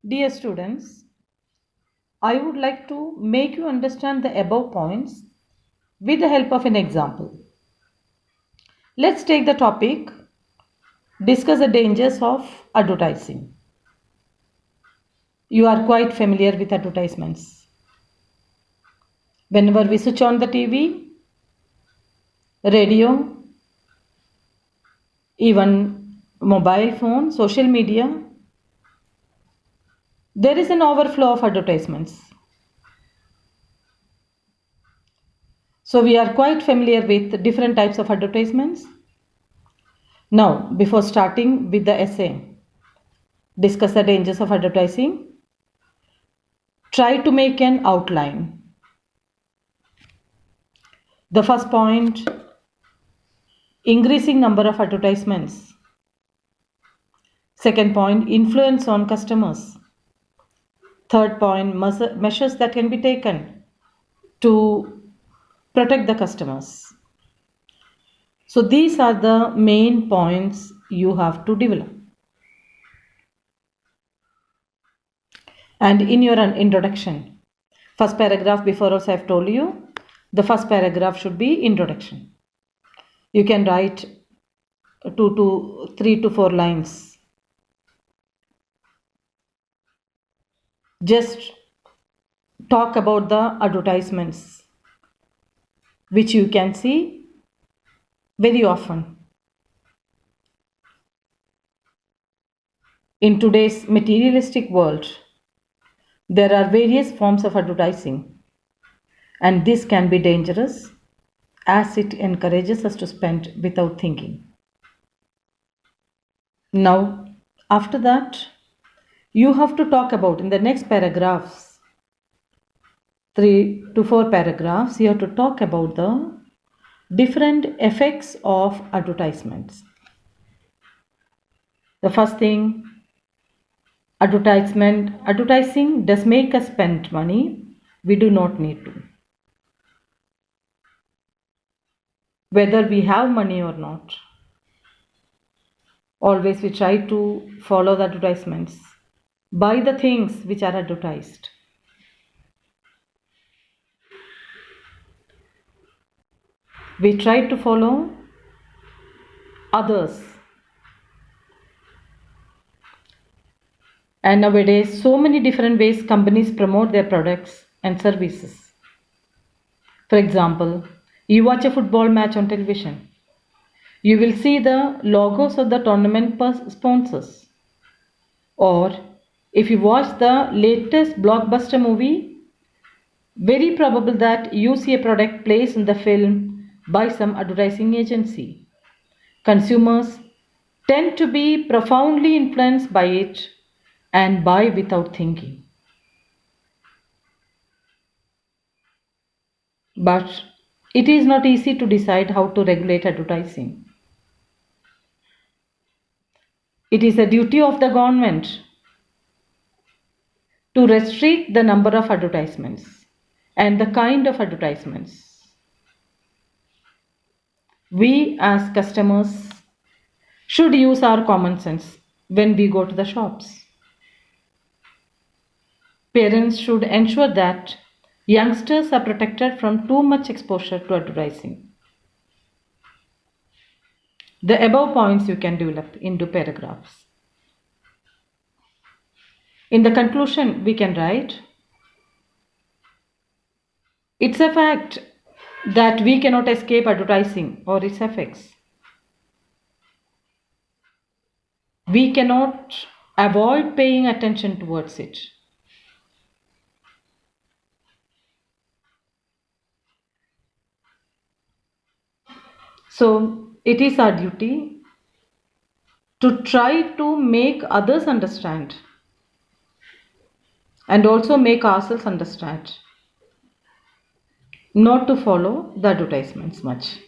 Dear students, I would like to make you understand the above points with the help of an example. Let's take the topic, discuss the dangers of advertising. You are quite familiar with advertisements. Whenever we switch on the TV, radio, even mobile phone, social media, there is an overflow of advertisements. So we are quite familiar with different types of advertisements. Now, before starting with the essay, discuss the dangers of advertising. Try to make an outline. The first point, increasing number of advertisements. Second point, influence on customers. Third point, measures that can be taken to protect the customers. So these are the main points you have to develop. And in your introduction, first paragraph, before also I have told you, the first paragraph should be introduction. You can write 3 to 4 lines. Just talk about the advertisements which you can see very often. In today's materialistic world, there are various forms of advertising, and this can be dangerous as it encourages us to spend without thinking. Now, after that, you have to talk about in the next paragraphs, 3 to 4 paragraphs, you have to talk about the different effects of advertisements. The first thing, advertising does make us spend money we do not need to. Whether we have money or not, always we try to follow the advertisements, buy the things which are advertised. We try to follow others. And nowadays, so many different ways companies promote their products and services. For example, you watch a football match on television. You will see the logos of the tournament sponsors. Or if you watch the latest blockbuster movie, very probable that you see a product placed in the film by some advertising agency. Consumers tend to be profoundly influenced by it and buy without thinking. But it is not easy to decide how to regulate advertising. It is a duty of the government to restrict the number of advertisements and the kind of advertisements. We as customers should use our common sense when we go to the shops. Parents should ensure that youngsters are protected from too much exposure to advertising. The above points you can develop into paragraphs. In the conclusion, we can write, it's a fact that we cannot escape advertising or its effects. We cannot avoid paying attention towards it. So it is our duty to try to make others understand and also make ourselves understand, not to follow the advertisements much.